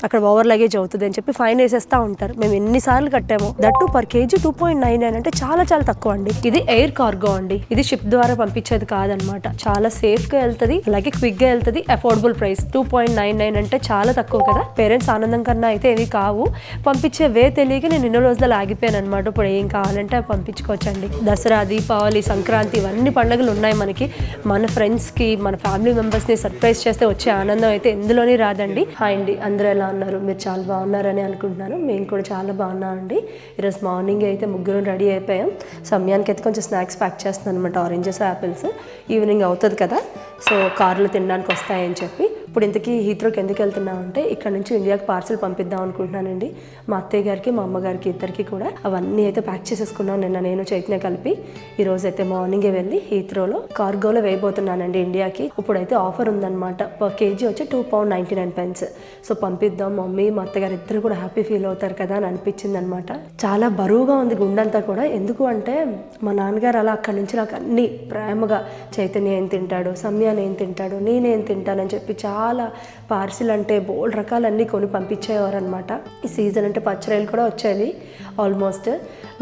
అక్కడ over luggage అవుతుంది అని చెప్పి ఫైన్ వేసేస్తూ ఉంటారు. మేము ఎన్నిసార్లు కట్టామో. దట్టు పర్ కేజీ 2.99 అంటే చాలా చాలా తక్కువ అండి. ఇది ఎయిర్ కార్గో అండి. ఇది షిప్ ద్వారా పంపించేది కాదనమాట. చాలా సేఫ్ గా వెళ్తుంది, అలాగే క్విక్ గా వెళ్తుంది. అఫోర్డబుల్ ప్రైస్ 2.99 అంటే చాలా తక్కువ కదా. పేరెంట్స్ ఆనందం కన్నా అయితే ఏవి కావు. పంపించే వే తెలియక నేను ఎన్నో రోజులు ఆగిపోయాను అనమాట. ఇప్పుడు ఏం కావాలంటే అవి పంపించుకోవచ్చండి. దసరా, దీపావళి, సంక్రాంతి ఇవన్నీ పండుగలు ఉన్నాయి మనకి. మన ఫ్రెండ్స్ కి, మన ఫ్యామిలీ మెంబర్స్ ని సర్ప్రైజ్ చేస్తే వచ్చే ఆనందం అయితే ఎందులోనే రాదండి. హాయ్ అండి, అందరూ ఎలా ఉన్నారు? మీరు చాలా బాగున్నారని అనుకుంటున్నాను. మేము కూడా చాలా బాగున్నామండి. ఈరోజు మార్నింగ్ అయితే ముగ్గురు రెడీ అయిపోయాం. సమయానికి అయితే కొంచెం స్నాక్స్ ప్యాక్ చేస్తున్నాను అనమాట. Oranges, apples. ఈవినింగ్ అవుతుంది కదా, సో కార్లో తినడానికి వస్తాయని చెప్పి. ఇప్పుడు ఇంతకీ హీత్రోకి ఎందుకు వెళ్తున్నాం అంటే, ఇక్కడ నుంచి ఇండియాకి పార్సల్ పంపిద్దాం అనుకుంటున్నానండి. మా అత్తయ్య గారికి, మా అమ్మగారికి, ఇద్దరికి కూడా. అవన్నీ అయితే ప్యాక్ చేసేసుకున్నాం నిన్న నేను చైతన్య కలిపి. ఈ రోజు అయితే మార్నింగే వెళ్ళి హీత్రోలో కార్గోలో వేయబోతున్నానండి ఇండియాకి. ఇప్పుడైతే ఆఫర్ ఉందన్నమాట. పర్ కేజీ వచ్చి £2.99. సో పంపిద్దాం, మమ్మీ మా అత్తగారు ఇద్దరు కూడా హ్యాపీ ఫీల్ అవుతారు కదా అని అనిపించింది అనమాట. చాలా బరువుగా ఉంది గుండంతా కూడా. ఎందుకు అంటే మా నాన్నగారు అలా అక్కడి నుంచి నాకు అన్ని ప్రేమగా, చైతన్య ఏం తింటాడు, సమయాన్ని ఏం తింటాడు, నేనేం తింటానని చెప్పి చాలా పార్సిల్ అంటే బోల్డ్ రకాలన్నీ కొని పంపించేవారు అనమాట. ఈ సీజన్ అంటే పచ్చరాయలు కూడా వచ్చేవి ఆల్మోస్ట్.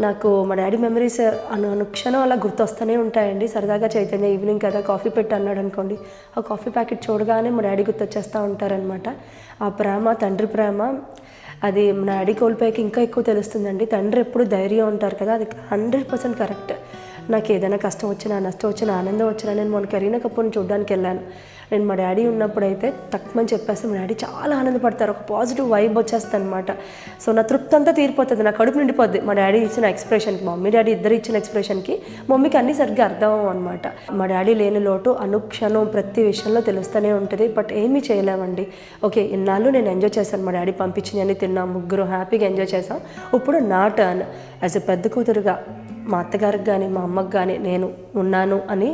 నాకు మా డాడీ మెమరీస్ అనుక్షణం అలా గుర్తొస్తూనే ఉంటాయండి. సరదాగా చైతన్య ఈవినింగ్ కదా కాఫీ పెట్టి అన్నాడు అనుకోండి, ఆ కాఫీ ప్యాకెట్ చూడగానే మా డాడీ గుర్తొచ్చేస్తూ ఉంటారనమాట. ఆ ప్రేమ, తండ్రి ప్రేమ, అది మా డాడీ కోల్పోయాక ఇంకా ఎక్కువ తెలుస్తుందండి. తండ్రి ఎప్పుడు ధైర్యం ఉంటారు కదా, అది 100% కరెక్ట్. నాకు ఏదైనా కష్టం వచ్చినా, నష్టం వచ్చినా, ఆనందం వచ్చినా, నేను మొన్న కరీనా కపూర్ని చూడడానికి వెళ్ళాను. నేను మా డాడీ ఉన్నప్పుడైతే తక్కువని చెప్పేస్తే మా డాడీ చాలా ఆనందపడతారు. ఒక పాజిటివ్ వైబ్ వచ్చేస్తుంది అనమాట. సో నా తృప్తి అంతా తీరిపోతుంది, నా కడుపు నిండిపోద్ది మా డాడీ ఇచ్చిన ఎక్స్ప్రెషన్కి. మమ్మీ డాడీ ఇద్దరు ఇచ్చిన ఎక్స్ప్రెషన్కి మమ్మీకి అన్నీ సరిగ్గా అర్థం అనమాట. మా డాడీ లేని లోటు అనుక్షణం ప్రతి విషయంలో తెలుస్తూనే ఉంటుంది. బట్ ఏమీ చేయలేమండి. ఓకే, ఇన్నాళ్ళు నేను ఎంజాయ్ చేశాను, మా డాడీ పంపించింది అని తిన్నాం, ముగ్గురు హ్యాపీగా ఎంజాయ్ చేసాం. ఇప్పుడు నా టర్న్ యాజ్ ఎ పెద్ద కూతురుగా మా అత్తగారికి కానీ మా అమ్మకి కానీ నేను ఉన్నాను అని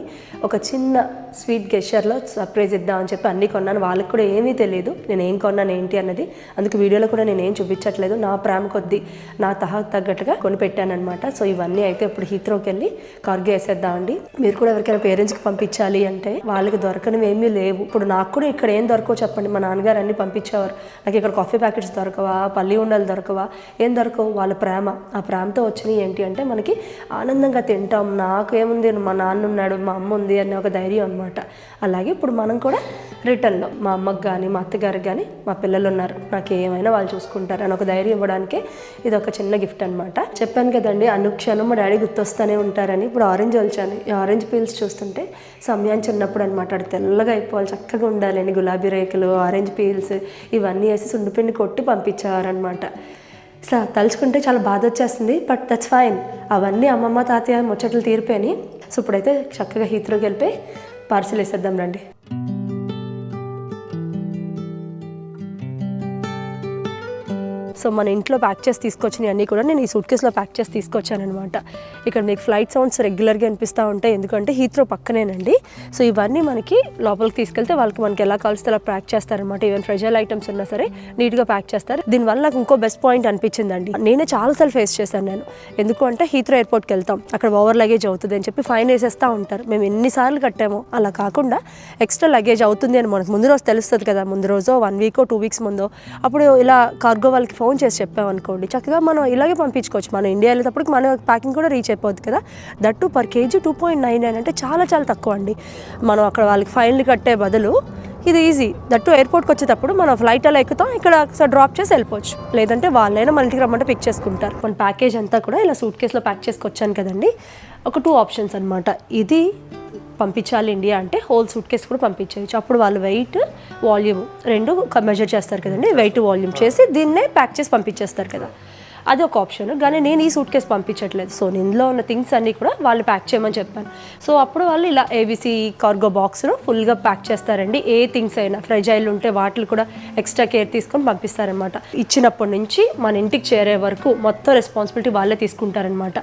ఒక చిన్న స్వీట్ గెస్చర్లో సర్ప్రైజ్ ఇద్దామని చెప్పి అన్నీ కొన్నాను. వాళ్ళకి కూడా ఏమీ తెలియదు నేను ఏం కొన్నాను ఏంటి అన్నది. అందుకు వీడియోలో కూడా నేను ఏం చూపించట్లేదు. నా ప్రేమ కొద్దీ, నా తగ్గట్టుగా కొనిపెట్టాను అనమాట. సో ఇవన్నీ అయితే ఇప్పుడు హీత్రోకి వెళ్ళి కార్గో వేసేద్దామండి. మీరు కూడా ఎవరికైనా పేరెంట్స్కి పంపించాలి అంటే వాళ్ళకి దొరకనివి ఏమీ లేవు. ఇప్పుడు నాకు కూడా ఇక్కడ ఏం దొరకవు చెప్పండి. మా నాన్నగారు అన్నీ పంపించేవారు. నాకు ఇక్కడ కాఫీ ప్యాకెట్స్ దొరకవా, పల్లి ఉండలు దొరకవా, ఏం దొరకవు. వాళ్ళ ప్రేమ, ఆ ప్రేమతో వచ్చినాయి ఏంటి అంటే మనకి ఆనందంగా తింటాం. నాకు ఏముంది, మా నాన్న ఉన్నాడు, మా అమ్మ ఉంది అనే ఒక ధైర్యం అనమాట. అలాగే ఇప్పుడు మనం కూడా రిటర్న్లో మా అమ్మకి కానీ, మా అత్తగారికి కానీ, మా పిల్లలు ఉన్నారు, నాకు ఏమైనా వాళ్ళు చూసుకుంటారు అని ఒక ధైర్యం ఇవ్వడానికే ఇది ఒక చిన్న గిఫ్ట్ అనమాట. చెప్పాను కదండి, అనుక్షణం మా డాడీ గుర్తొస్తూనే ఉంటారని. ఇప్పుడు ఆరెంజ్ ఒలిచాను. ఈ ఆరెంజ్ పీల్స్ చూస్తుంటే సమయాన్ని చిన్నప్పుడు అనమాట. అది తెల్లగా అయిపోవాలి, చక్కగా ఉండాలి అని గులాబీ రేకులు, ఆరెంజ్ పీల్స్ ఇవన్నీ వేసి సుండిపిండి కొట్టి పంపించేవారనమాట. అసలు తలుచుకుంటే చాలా బాధ వచ్చేస్తుంది. But that's fine. అవన్నీ అమ్మమ్మ, తాతయ్య ముచ్చట్లు తీరిపోయి. సో ఇప్పుడైతే చక్కగా హీత్రోకి వెళ్ళిపోయి పార్సిల్ వేసేద్దాం రండి. సో మన ఇంట్లో ప్యాక్ చేసి తీసుకొచ్చినవి అన్నీ కూడా నేను ఈ సూట్ కేసులో ప్యాక్ చేసి తీసుకొచ్చాను అనమాట. ఇక్కడ మీకు ఫ్లైట్ సౌండ్స్ రెగ్యులర్గా అనిపిస్తూ ఉంటాయి, ఎందుకంటే హీత్రో పక్కనేనండి. సో ఇవన్నీ మనకి లోపలికి తీసుకెళ్తే మనకి ఎలా కావాల్సి అలా ప్యాక్ చేస్తారనమాట. ఈవెన్ ఫ్రెజైల్ ఐటమ్స్ ఉన్నా సరే నీట్గా ప్యాక్ చేస్తారు. దీనివల్ల నాకు ఇంకో బెస్ట్ పాయింట్ అనిపించిందండి. నేనే చాలాసార్లు ఫేస్ చేశాను నేను. ఎందుకు అంటే హీత్రో ఎయిర్పోర్ట్కి వెళ్తాం, అక్కడ ఓవర్ లగేజ్ అవుతుంది అని చెప్పి ఫైన్ వేసేస్తూ ఉంటారు. మేము ఎన్నిసార్లు కట్టామో. అలా కాకుండా ఎక్స్ట్రా లగేజ్ అవుతుంది అని మనకు ముందు రోజు తెలుస్తుంది కదా, ముందు రోజు 1 వీక్ 2 వీక్స్ ముందు. అప్పుడు ఇలా కార్గో వాళ్ళకి ఫోన్ చేసి చెప్పామనుకోండి, చక్కగా మనం ఇలాగే పంపించుకోవచ్చు. మనం ఇండియా వెళ్ళేటప్పటికి మన ప్యాకింగ్ కూడా రీచ్ అయిపోద్ది కదా. దట్టు పర్ కేజీ 2.99 అంటే చాలా చాలా తక్కువ అండి. మనం అక్కడ వాళ్ళకి ఫైన్లు కట్టే బదులు ఇది ఈజీ. దట్టు ఎయిర్పోర్ట్కి వచ్చేటప్పుడు మనం ఫ్లైట్ అలా ఎక్కుతాం, ఇక్కడ డ్రాప్ చేసి వెళ్ళిపోవచ్చు. లేదంటే వాళ్ళైనా మన ఇంటికి రమ్మంటే పిక్ చేసుకుంటారు. మన ప్యాకేజ్ అంతా కూడా ఇలా సూట్ కేసులో ప్యాక్ చేసుకొచ్చాను కదండి. ఒక 2 ఆప్షన్స్ అనమాట. ఇది పంపించాలి ఇండియా అంటే హోల్ సూట్ కేసు కూడా పంపించేయచ్చు. అప్పుడు వాళ్ళు వెయిట్, వాల్యూమ్ 2 మెజర్ చేస్తారు కదండి. వెయిట్, వాల్యూమ్ చేసి దీన్నే ప్యాక్ చేసి పంపించేస్తారు కదా. అది ఒక ఆప్షన్. కానీ నేను ఈ సూట్ కేసు పంపించట్లేదు. సో ఇందులో ఉన్న థింగ్స్ అన్నీ కూడా వాళ్ళు ప్యాక్ చేయమని చెప్పాను. సో అప్పుడు వాళ్ళు ఇలా ఏబీసీ కార్గో బాక్స్లో ఫుల్గా ప్యాక్ చేస్తారండి. ఏ థింగ్స్ అయినా ఫ్రెజైల్ ఉంటే వాటిని కూడా ఎక్స్ట్రా కేర్ తీసుకొని పంపిస్తారనమాట. ఇచ్చినప్పటి నుంచి మన ఇంటికి చేరే వరకు మొత్తం రెస్పాన్సిబిలిటీ వాళ్ళే తీసుకుంటారనమాట.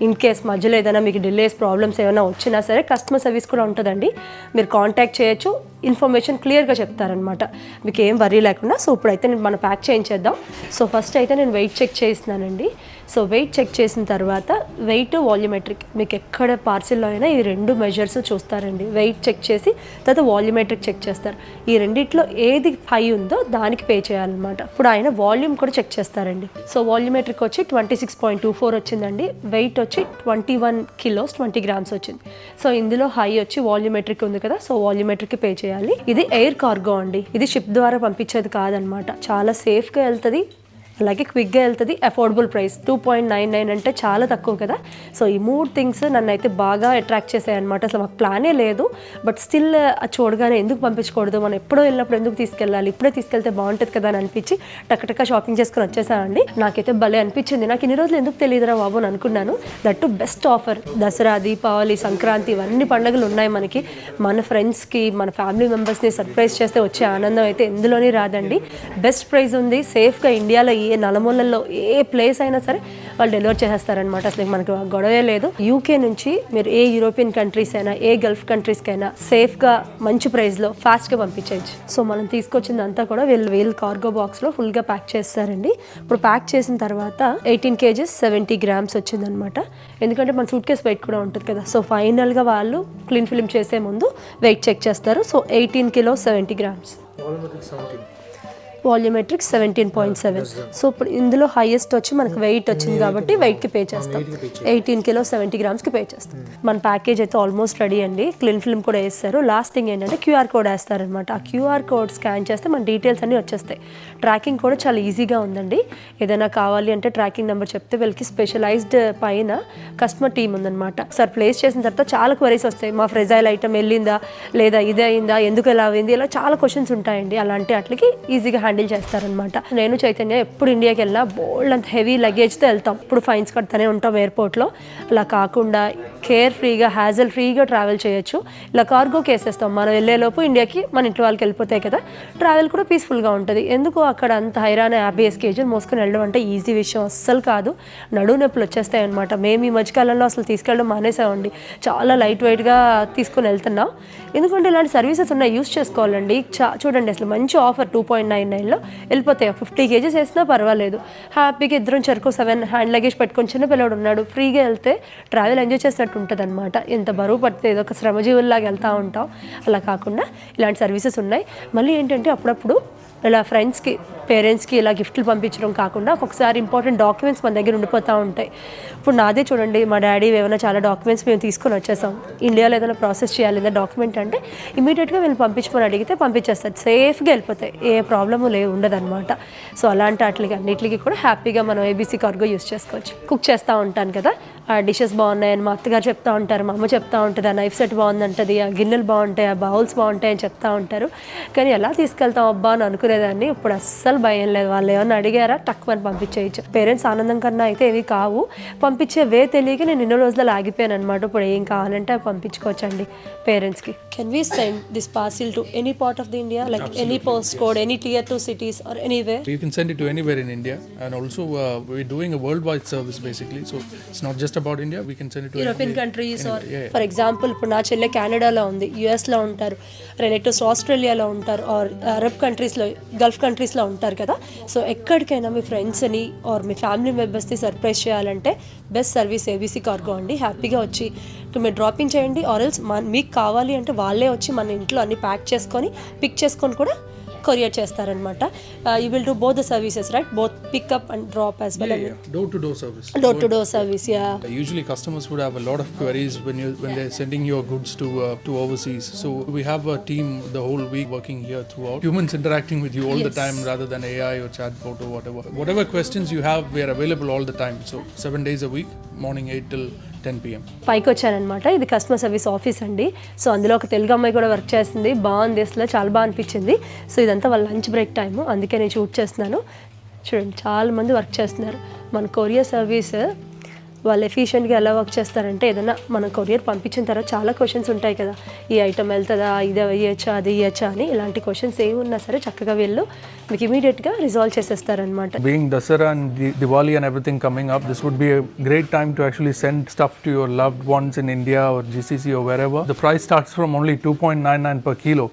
ఇన్ కేస్ మధ్యలో ఏదైనా మీకు డిలేస్, ప్రాబ్లమ్స్ ఏమైనా వచ్చినా సరే కస్టమర్ సర్వీస్ కూడా ఉంటుందండి. మీరు కాంటాక్ట్ చేయొచ్చు, ఇన్ఫర్మేషన్ క్లియర్గా చెప్తారనమాట, మీకు ఏం వరీ లేకుండా. సో ఇప్పుడైతే మనం ప్యాక్ చేయించేద్దాం. సో ఫస్ట్ అయితే నేను వెయిట్ చెక్ చేసిన చేస్తున్నానండి. సో వెయిట్ చెక్ చేసిన తర్వాత వెయిట్ వాల్యూమెట్రిక్ మీకు ఎక్కడ పార్సిల్లో అయినా ఈ 2 మెజర్స్ చూస్తారండి. వెయిట్ చెక్ చేసి తర్వాత వాల్యూమెట్రిక్ చెక్ చేస్తారు. ఈ రెండిట్లో ఏది హై ఉందో దానికి పే చేయాలన్నమాట. ఇప్పుడు ఆయన వాల్యూమ్ కూడా చెక్ చేస్తారండి. సో వాల్యూమెట్రిక్ వచ్చి 26.24 వచ్చిందండి. వెయిట్ వచ్చి 21 కిలోస్ 20 గ్రామ్స్ వచ్చింది. సో ఇందులో హై వచ్చి వాల్యూమెట్రిక్ ఉంది కదా, సో వాల్యూమెట్రిక్ పే చేయాలి. ఇది ఎయిర్ కార్గో అండి. ఇది షిప్ ద్వారా పంపించేది కాదనమాట. చాలా సేఫ్గా వెళ్తుంది, అలాగే క్విక్గా వెళ్తుంది, అఫోర్డబుల్ ప్రైస్ 2.99 అంటే చాలా తక్కువ కదా. సో ఈ 3 థింగ్స్ నన్ను అయితే బాగా అట్రాక్ట్ చేసాయి అనమాట. అసలు మాకు ప్లానే లేదు, బట్ స్టిల్ చూడగానే ఎందుకు పంపించకూడదు, మనం ఎప్పుడో వెళ్ళినప్పుడు ఎందుకు తీసుకెళ్ళాలి, ఇప్పుడే తీసుకెళ్తే బాగుంటుంది కదా అని అనిపించి టక్కటక్క షాపింగ్ చేసుకుని వచ్చేసామండి. నాకైతే భలే అనిపించింది. నాకు ఇన్ని రోజులు ఎందుకు తెలియదురా బాబు అని అనుకున్నాను. That best offer. Dasara, Deepavali, Sankranti ఇవన్నీ పండుగలు ఉన్నాయి మనకి. మన ఫ్రెండ్స్కి, మన ఫ్యామిలీ మెంబర్స్ని సర్ప్రైజ్ చేస్తే వచ్చే ఆనందం అయితే ఎందులోనే రాదండి. బెస్ట్ ప్రైస్ ఉంది. సేఫ్గా ఇండియాలో ఏ నలుమూలల్లో ఏ ప్లేస్ అయినా సరే వాళ్ళు డెలివర్ చేసేస్తారనమాట. అసలు మనకు గొడవే లేదు. యూకే నుంచి మీరు ఏ యూరోపియన్ కంట్రీస్ అయినా, ఏ గల్ఫ్ కంట్రీస్కైనా సేఫ్గా మంచి ప్రైస్లో ఫాస్ట్గా పంపించేయచ్చు. సో మనం తీసుకొచ్చిందంతా కూడా వీళ్ళు కార్గో బాక్స్లో ఫుల్గా ప్యాక్ చేస్తారండి. ఇప్పుడు ప్యాక్ చేసిన తర్వాత 18 kgs 70 grams వచ్చిందనమాట. ఎందుకంటే మన సూట్ కేస్ వెయిట్ కూడా ఉంటుంది కదా. సో ఫైనల్గా వాళ్ళు క్లీన్ ఫిలిం చేసే ముందు వెయిట్ చెక్ చేస్తారు. So 18 kilos 70 grams. Volumetric 17.7. So ఇప్పుడు ఇందులో హైయెస్ట్ వచ్చి మనకు వెయిట్ వచ్చింది కాబట్టి వెయిట్కి పే చేస్తాం. 18 kilos 70 grams పే చేస్తాం. మన ప్యాకేజ్ అయితే ఆల్మోస్ట్ రెడీ అండి. క్లీన్ ఫిల్మ్ కూడా వేస్తారు. లాస్ట్ థింగ్ ఏంటంటే క్యూఆర్ కోడ్ వేస్తారనమాట. ఆ క్యూఆర్ కోడ్ స్కాన్ చేస్తే మన డీటెయిల్స్ అన్నీ వచ్చేస్తాయి. ట్రాకింగ్ కూడా చాలా ఈజీగా ఉందండి. ఏదైనా కావాలి అంటే ట్రాకింగ్ నెంబర్ చెప్తే వీళ్ళకి స్పెషలైజ్డ్ పైన కస్టమర్ టీమ్ ఉందన్నమాట. సార్ ప్లేస్ చేసిన తర్వాత చాలా క్వరీస్ వస్తాయి. మా ఫ్రెజైల్ ఐటమ్ వెళ్ళిందా లేదా, ఇదే అయిందా, ఎందుకు ఎలా అయింది, ఇలా చాలా క్వశ్చన్స్ ఉంటాయండి. అలాంటి వాటికి ఈజీగా హ్యాండిల్ చేస్తారనమాట. నేను చైతన్య ఎప్పుడు ఇండియాకి వెళ్ళినా బోల్డ్ అంత హెవీ లగేజ్తో వెళ్తాం. ఇప్పుడు ఫైన్స్ కడతానే ఉంటాం ఎయిర్పోర్ట్లో. అలా కాకుండా కేర్ ఫ్రీగా, హ్యాజల్ ఫ్రీగా ట్రావెల్ చేయొచ్చు. ఇలా కార్గో కేసేస్తాం. మనం వెళ్ళేలోపు ఇండియాకి మన ఇంట్లో వాళ్ళకి వెళ్ళిపోతాయి కదా. ట్రావెల్ కూడా పీస్ఫుల్గా ఉంటుంది. ఎందుకు అక్కడ అంత హైరాణ 50 kg మోసుకొని వెళ్ళడం అంటే ఈజీ విషయం అస్సలు కాదు. నడువు నొప్పులు వచ్చేస్తాయి అనమాట. మేము ఈ మధ్యకాలంలో అసలు తీసుకెళ్ళడం మానేసామండి. చాలా లైట్ వెయిట్గా తీసుకుని వెళ్తున్నాం. ఎందుకంటే ఇలాంటి సర్వీసెస్ ఉన్నాయి, యూస్ చేసుకోవాలండి. చూడండి అసలు మంచి ఆఫర్ 2.99లో వెళ్ళిపోతాయి. 50 kgs వేసినా పర్వాలేదు. హ్యాపీగా ఇద్దరం చెరుకు 7 హ్యాండ్ లగేజ్ పెట్టుకొని, చిన్న పిల్లడు ఉన్నాడు, ఫ్రీగా వెళ్తే ట్రావెల్ ఎంజాయ్ చేసినట్టు ఉంటుంది అనమాట. ఎంత బరువు పడితే ఏదో ఒక శ్రమజీవుల్లాగా వెళ్తూ ఉంటాం. అలా కాకుండా ఇలాంటి సర్వీసెస్ ఉన్నాయి. మళ్ళీ ఏంటంటే అప్పుడప్పుడు ఇలా ఫ్రెండ్స్కి, పేరెంట్స్కి ఇలా గిఫ్ట్లు పంపించడం కాకుండా ఒక్కొక్కసారి ఇంపార్టెంట్ డాక్యుమెంట్స్ మన దగ్గర ఉండిపోతూ ఉంటాయి. ఇప్పుడు నాదే చూడండి, మా డాడీ ఏమైనా చాలా డాక్యుమెంట్స్ మేము తీసుకొని వచ్చేసాం. ఇండియాలో ఏదైనా ప్రాసెస్ చేయాలి ఏదైనా డాక్యుమెంట్ అంటే ఇమీడియట్గా వీళ్ళు పంపించమని అడిగితే పంపించేస్తారు. సేఫ్గా వెళ్ళిపోతాయి, ఏ ప్రాబ్లము ఉండదన్నమాట. సో అలాంటి వాటికి అన్నిటికి కూడా హ్యాపీగా మనం ఏబీసీ కార్గో యూస్ చేసుకోవచ్చు. కుక్ చేస్తూ ఉంటాను కదా, ఆ డిషెస్ బాగున్నాయని మా అత్తగారు చెప్తా ఉంటారు, మా అమ్మ చెప్తా ఉంటుంది, ఆ నైఫ్ సెట్ బాగుందంటది, ఆ గిన్నెలు బాగుంటాయి, ఆ బౌల్స్ బాగుంటాయి అని చెప్తా ఉంటారు. కానీ ఎలా తీసుకెళ్తాం అబ్బా అని అనుకునేదాన్ని. ఇప్పుడు అస్సలు భయం లేదు. వాళ్ళు ఏమన్నా అడిగారా టక్కుమని పంపించేయచ్చు. పేరెంట్స్ ఆనందం కన్నా అయితే ఏవి కావు. పంపించే వే తెలియక నేను ఎన్నో రోజులు ఆగిపోయాను అనమాట. ఇప్పుడు ఏం కావాలంటే అవి పంపించుకోవచ్చండి పేరెంట్స్కి. Can we send this parcel to any part of the India, like any post code, any tier 2 cities or anywhere? You can send it to anywhere in India, and also we're doing a worldwide service basically. So it's not just about India. We can send it to European countries or for example ఇప్పుడు నా చెల్లె కెనడాలో ఉంది, యుఎస్లో ఉంటారు, relatives ఆస్ట్రేలియాలో ఉంటారు, are Arab కంట్రీస్లో, గల్ఫ్ కంట్రీస్లో ఉంటారు కదా. సో ఎక్కడికైనా మీ ఫ్రెండ్స్ని ఆర్ మీ ఫ్యామిలీ మెంబర్స్ని సర్ప్రైజ్ చేయాలంటే బెస్ట్ సర్వీస్ ఏబీసీ కార్గో అండి. హ్యాపీగా వచ్చి మీరు డ్రాపింగ్ చేయండి, ఆర్ఎల్స్ మీకు కావాలి అంటే వాళ్ళే వచ్చి మన ఇంట్లో అన్ని ప్యాక్ చేసుకొని పిక్ చేసుకొని కూడా కొరియర్ చేస్తారనమాట. You will do both the services right, both pickup and drop as well. Door to door service. Door to door service, yeah. Usually customers would have a lot of queries when they're sending your goods to overseas. So we have a team the whole week working here throughout. Humans interacting with you all the time rather than AI or chatbot or whatever. Whatever questions you have, we are available all the time. So 7 days a week, morning 8 till 10 PM. పైకి వచ్చానమాట. ఇది customer service office అండి. So అందులో ఒక తెలుగు అమ్మాయి కూడా work చేస్తుంది. బాగుంది, అసలు చాలా బాగా అనిపించింది. సో ఇదంతా వాళ్ళ లంచ్ బ్రేక్ టైము, అందుకే నేను షూట్ చేస్తున్నాను. చూడండి చాలా మంది వర్క్ చేస్తున్నారు. మన కొరియర్ సర్వీస్ వాళ్ళు ఎఫిషియెంట్గా ఎలా వర్క్ చేస్తారంటే, ఏదైనా మనం కొరియర్ పంపించిన తర్వాత చాలా క్వశ్చన్స్ ఉంటాయి కదా, ఈ ఐటమ్ వెళ్తుందా, ఇది వేయచ్చా, అది వేయచ్చా అని. ఇలాంటి క్వశ్చన్స్ ఏమి ఉన్నా సరే చక్కగా వీళ్ళు మీకు ఇమీడియట్గా resolve చేసేస్తారనమాట. Being Dasara and Diwali and everything coming up, this would be a great time to actually send stuff to your loved ones in India or GCC or wherever. The price starts from only 2.99 per kilo.